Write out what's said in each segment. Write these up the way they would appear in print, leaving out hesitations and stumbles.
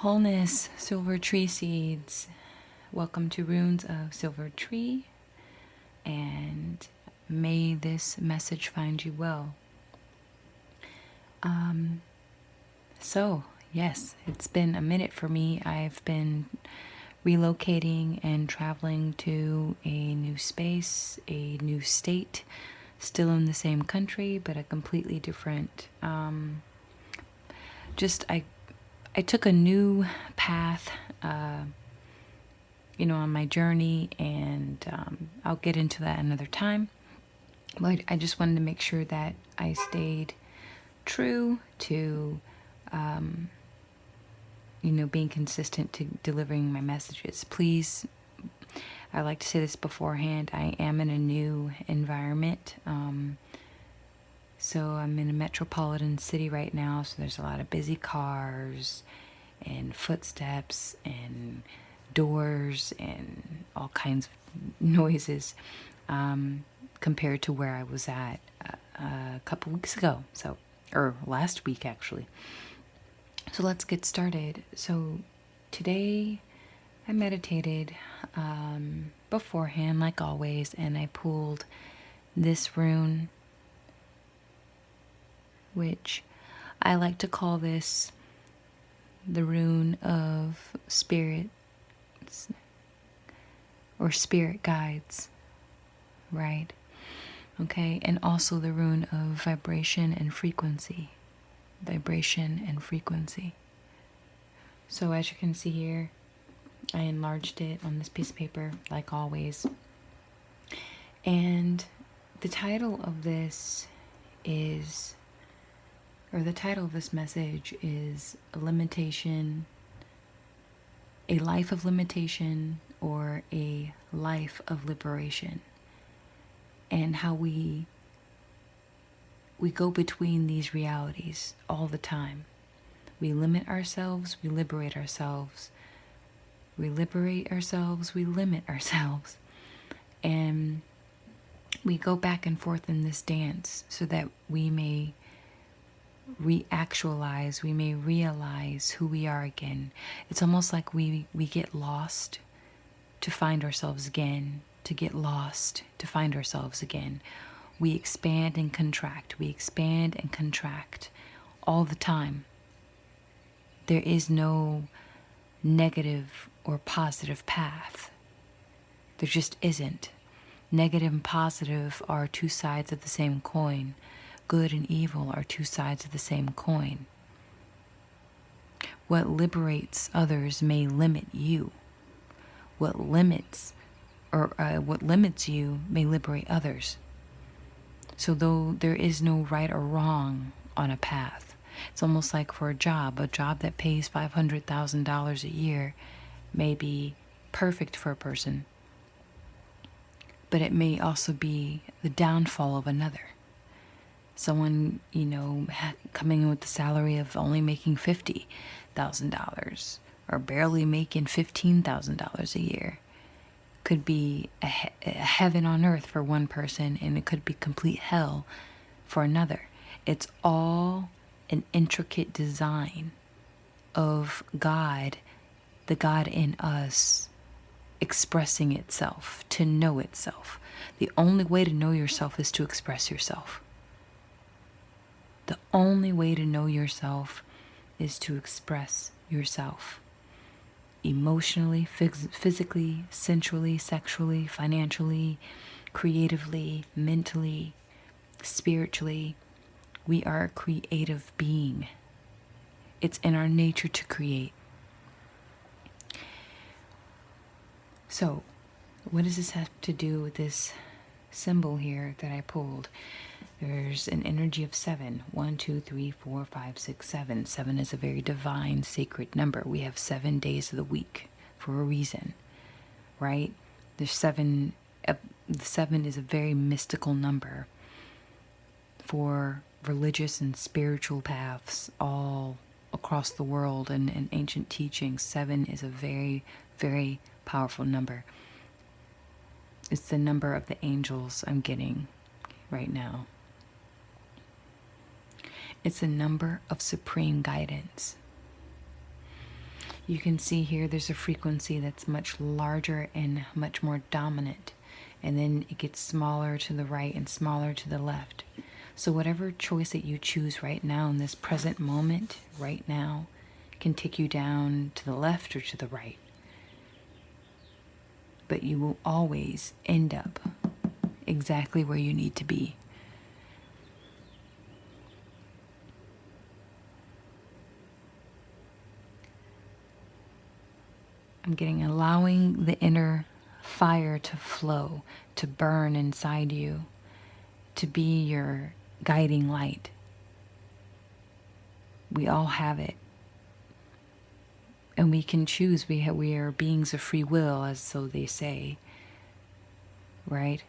Wholeness, Silvertree seeds. Welcome to Runes of Silvertree, and may this message find you well. Yes, it's been a minute for me. I've been relocating and traveling to a new space, a new state, still in the same country, but a completely different. I took a new path, on my journey, and I'll get into that another time. But I just wanted to make sure that I stayed true to, being consistent to delivering my messages. Please, I like to say this beforehand, I am in a new environment. So I'm in a metropolitan city right now, so there's a lot of busy cars and footsteps and doors and all kinds of noises, compared to where I was at a couple weeks ago, or last week actually. So let's get started. So today I meditated beforehand, like always, and I pulled this rune, which I like to call this the rune of spirits or spirit guides, right? Okay, and also the rune of vibration and frequency. Vibration and frequency. So as you can see here, I enlarged it on this piece of paper, like always. And the title of this is, or the title of this message is a life of limitation, or a life of liberation. And how we go between these realities all the time. We limit ourselves, we liberate ourselves. We liberate ourselves, we limit ourselves. And we go back and forth in this dance so that we may reactualize, we may realize who we are again. It's almost like we get lost to find ourselves again, to get lost to find ourselves again. We expand and contract, we expand and contract all the time. There is no negative or positive path. There just isn't. Negative and positive are two sides of the same coin. Good and evil are two sides of the same coin. What liberates others may limit you. What limits you may liberate others. So though there is no right or wrong on a path, it's almost like for a job that pays $500,000 a year may be perfect for a person, but it may also be the downfall of another. Someone, coming in with the salary of only making $50,000 or barely making $15,000 a year could be a heaven on earth for one person, and it could be complete hell for another. It's all an intricate design of God, the God in us, expressing itself, to know itself. The only way to know yourself is to express yourself. The only way to know yourself is to express yourself. Emotionally, physically, sensually, sexually, financially, creatively, mentally, spiritually. We are a creative being. It's in our nature to create. So, what does this have to do with this symbol here that I pulled? There's an energy of 7. 1, 2, 3, 4, 5, 6, 7. 7 is a very divine, sacred number. We have 7 days of the week for a reason, right? There's 7. The 7 is a very mystical number for religious and spiritual paths all across the world, and in ancient teachings. 7 is a very, very powerful number. It's the number of the angels I'm getting right now. It's a number of supreme guidance. you can see here there's a frequency that's much larger and much more dominant. And then it gets smaller to the right and smaller to the left. So whatever choice that you choose right now in this present moment, right now, can take you down to the left or to the right. But you will always end up exactly where you need to be. I'm getting allowing the inner fire to flow, to burn inside you, to be your guiding light. We all have it. And we can choose. We are beings of free will, as so they say, right?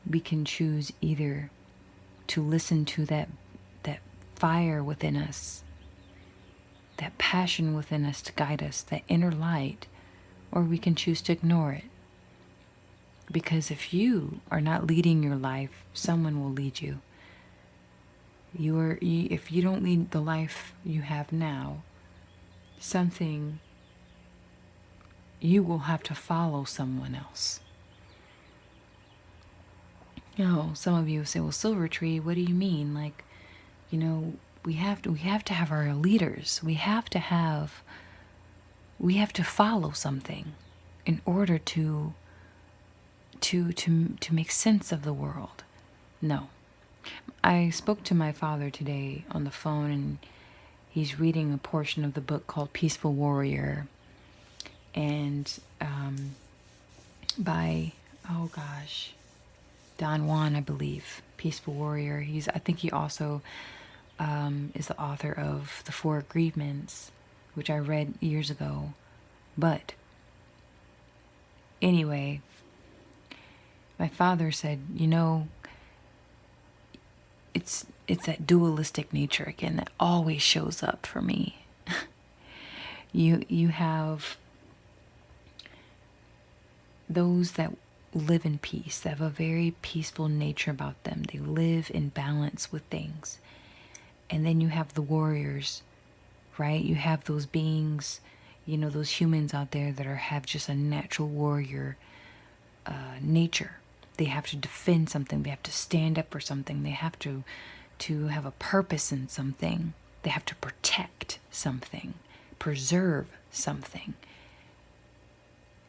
We can choose either to listen to that fire within us, that passion within us to guide us, that inner light, or we can choose to ignore it. Because if you are not leading your life, someone will lead you. If you don't lead the life you have now, you will have to follow someone else. Some of you say, well, Silvertree, what do you mean? Like, we have to have our leaders. We have to follow something in order to make sense of the world. No. I spoke to my father today on the phone, and he's reading a portion of the book called Peaceful Warrior, and by Don Juan, I believe. Peaceful Warrior. I think he also is the author of The Four Agreements, which I read years ago. But anyway, my father said, it's that dualistic nature again that always shows up for me. You have those that live in peace, that have a very peaceful nature about them. They live in balance with things. And then you have the warriors, right? You have those beings, those humans out there that have just a natural warrior nature. They have to defend something. They have to stand up for something. They have to have a purpose in something. They have to protect something, preserve something.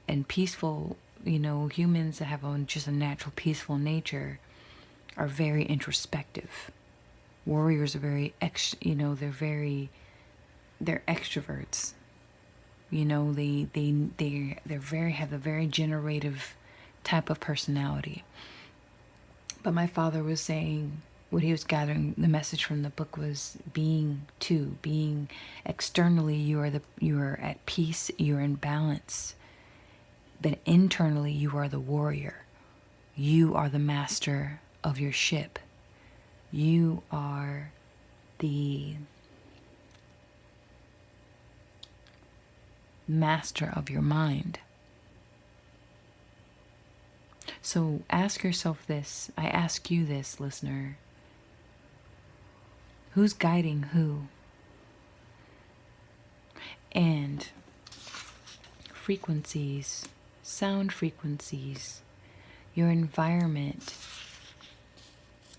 And peaceful, humans that have just a natural peaceful nature are very introspective. Warriors are very they're extroverts. They have a very generative type of personality. But my father was saying, what he was gathering, the message from the book was being externally you are at peace, you're in balance. But internally you are the warrior. You are the master of your ship. You are the master of your mind. So ask yourself this. I ask you this, listener. Who's guiding who? And frequencies, sound frequencies, your environment.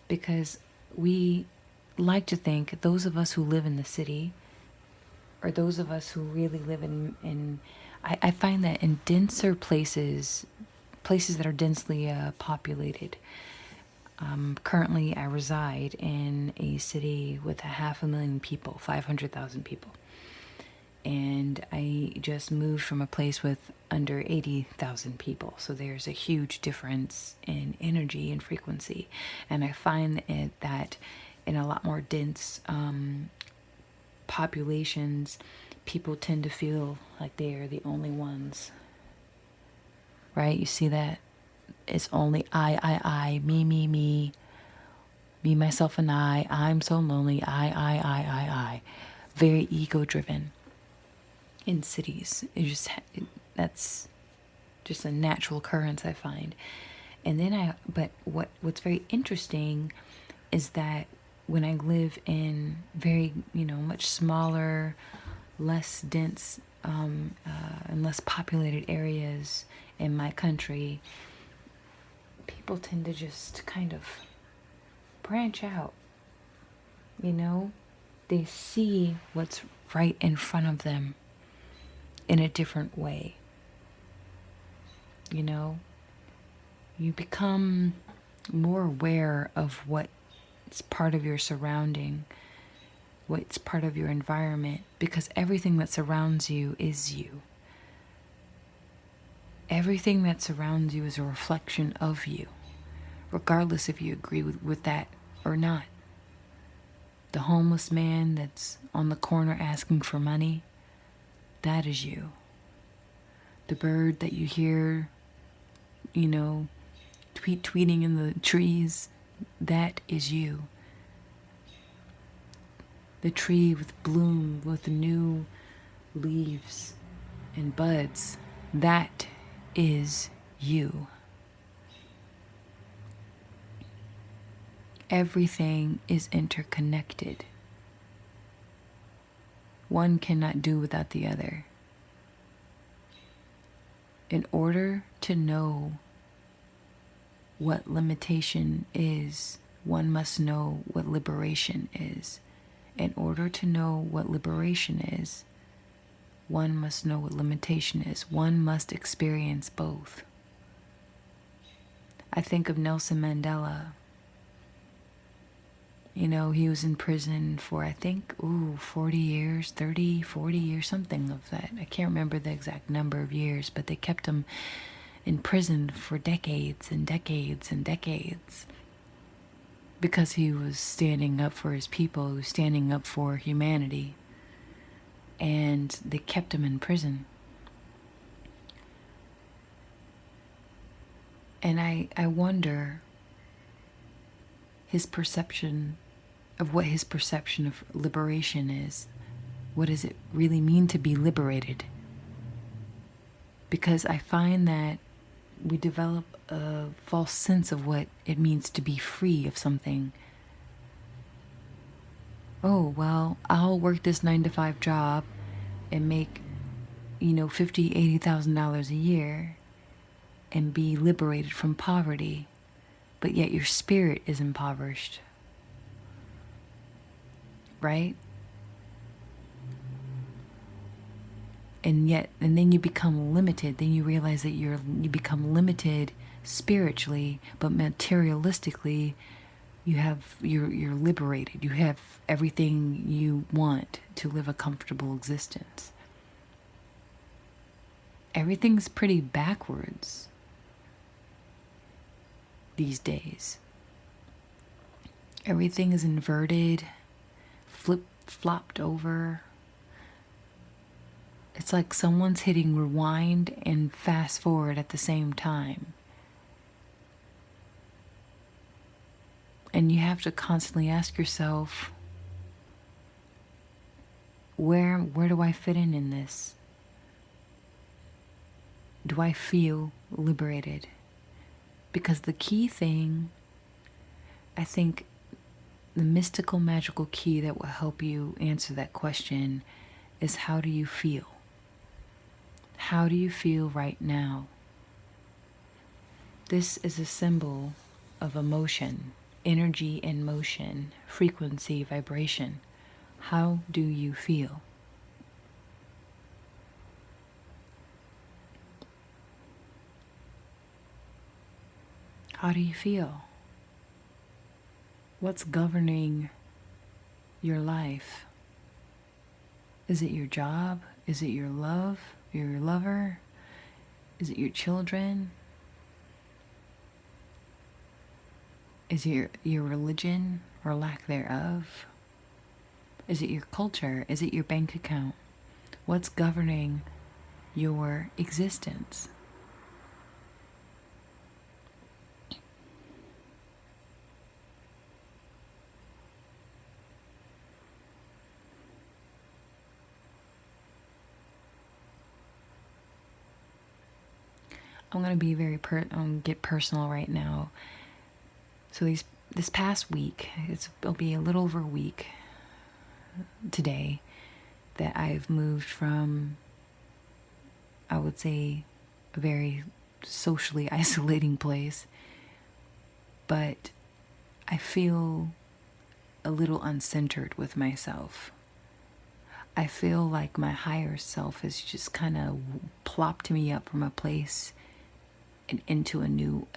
Because we like to think, those of us who live in the city, or those of us who really live I find that in denser places that are densely populated. Currently, I reside in a city with 500,000 people, 500,000 people. And I just moved from a place with under 80,000 people. So there's a huge difference in energy and frequency. And I find that in a lot more dense populations, people tend to feel like they are the only ones. Right? You see that? It's only I, me, myself, and I. I'm so lonely. I. Very ego-driven in cities. That's just a natural occurrence, I find. And then but what's very interesting is that when I live in very, much smaller, less dense in less populated areas in my country, people tend to just kind of branch out. You know, they see what's right in front of them in a different way. You know, you become more aware of what's part of your surrounding, what's part of your environment, because everything that surrounds you is you. Everything that surrounds you is a reflection of you, regardless if you agree with that or not. The homeless man that's on the corner asking for money, that is you. The bird that you hear, you know, tweeting in the trees, that is you. The tree with bloom, with new leaves and buds, that is you. Everything is interconnected. One cannot do without the other. In order to know what limitation is, one must know what liberation is. In order to know what liberation is, one must know what limitation is. One must experience both. I think of Nelson Mandela. You know, he was in prison for, I think, 40 years, 30, 40 years, something of that. I can't remember the exact number of years, but they kept him in prison for decades and decades and decades because he was standing up for his people, he was standing up for humanity, and they kept him in prison. And I wonder his perception of what his perception of liberation is. What does it really mean to be liberated? Because I find that we develop a false sense of what it means to be free of something. Oh, well, I'll work this 9-to-5 job and make, $50,000, $80,000 a year and be liberated from poverty, but yet your spirit is impoverished. Right? And then you become limited. Then you realize that you become limited spiritually, but materialistically, you're liberated. You have everything you want to live a comfortable existence. Everything's pretty backwards these days. Everything is inverted, flopped over. It's like someone's hitting rewind and fast forward at the same time. And you have to constantly ask yourself, where do I fit in this? Do I feel liberated? Because the key thing, I think, the mystical, magical key that will help you answer that question is, how do you feel? How do you feel right now? This is a symbol of emotion, energy and motion, frequency, vibration. How do you feel? How do you feel? What's governing your life? Is it your job? Is it your love? Your lover? Is it your children? Is it your religion or lack thereof? Is it your culture? Is it your bank account? What's governing your existence? I'm going to be get personal right now. So this past week, it'll be a little over a week today that I've moved from I would say, a very socially isolating place. But I feel a little uncentered with myself. I feel like my higher self has just kind of plopped me up from a place and into a new,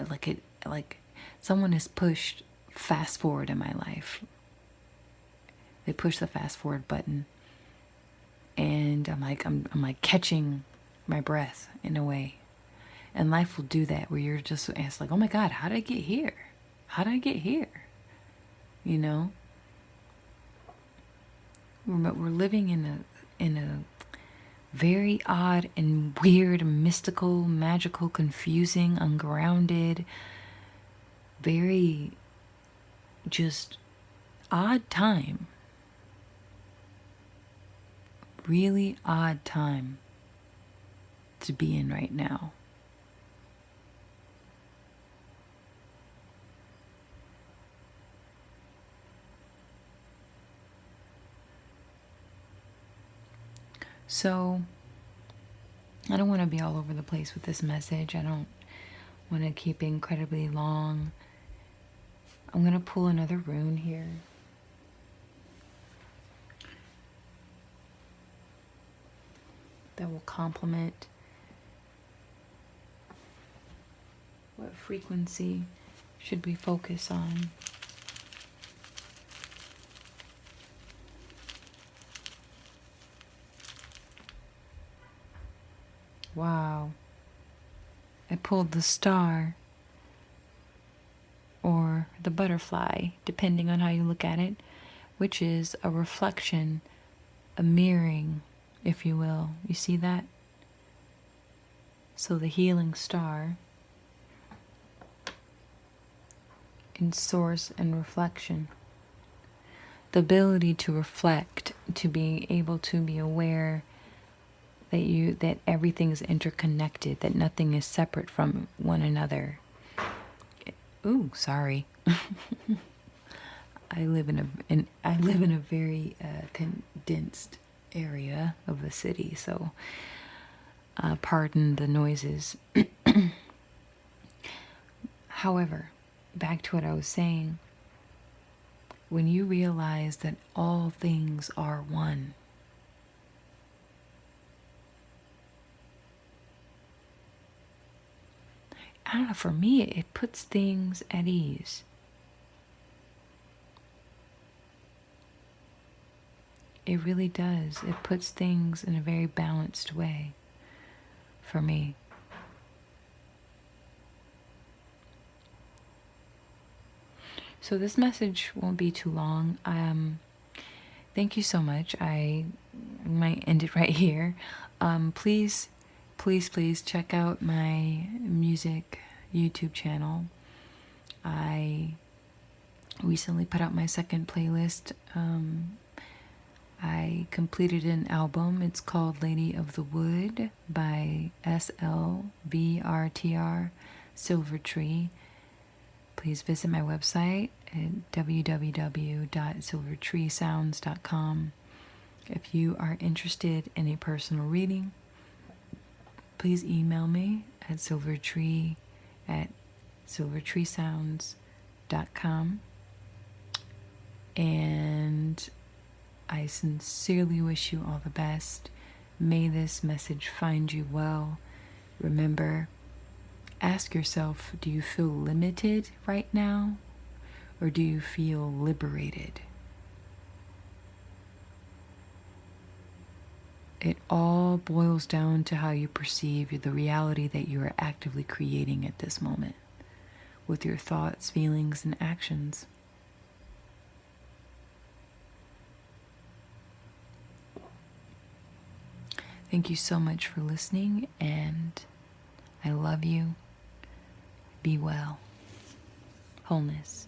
like someone has pushed fast forward in my life. They push the fast forward button, and I'm like catching my breath in a way. And life will do that, where you're just asked like, oh my God, how did I get here? How did I get here? You know? We're living in a very odd and weird, mystical, magical, confusing, ungrounded, very just odd time. Really odd time to be in right now. So, I don't want to be all over the place with this message. I don't want to keep it incredibly long. I'm going to pull another rune here. That will complement what frequency should we focus on. Wow. I pulled the star, or the butterfly, depending on how you look at it, which is a reflection, a mirroring, if you will. You see that? So the healing star in source and reflection. The ability to reflect, to be able to be aware that everything is interconnected, that nothing is separate from one another. Ooh, sorry. I live in a very condensed area of the city, so pardon the noises. However, back to what I was saying, when you realize that all things are one, I don't know, for me, it puts things at ease. It really does. It puts things in a very balanced way for me. So this message won't be too long. Thank you so much. I might end it right here. Please check out my music YouTube channel. I recently put out my second playlist. I completed an album. It's called Lady of the Wood by SLVRTR Silvertree. Please visit my website at www.silvertreesounds.com. If you are interested in a personal reading, please email me at silvertreesounds.com. And I sincerely wish you all the best. May this message find you well. Remember, ask yourself, do you feel limited right now? Or do you feel liberated? It all boils down to how you perceive the reality that you are actively creating at this moment with your thoughts, feelings, and actions. Thank you so much for listening, and I love you. Be well. Wholeness.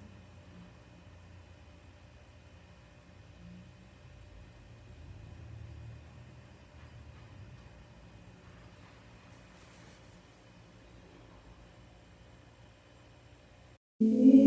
Yeah.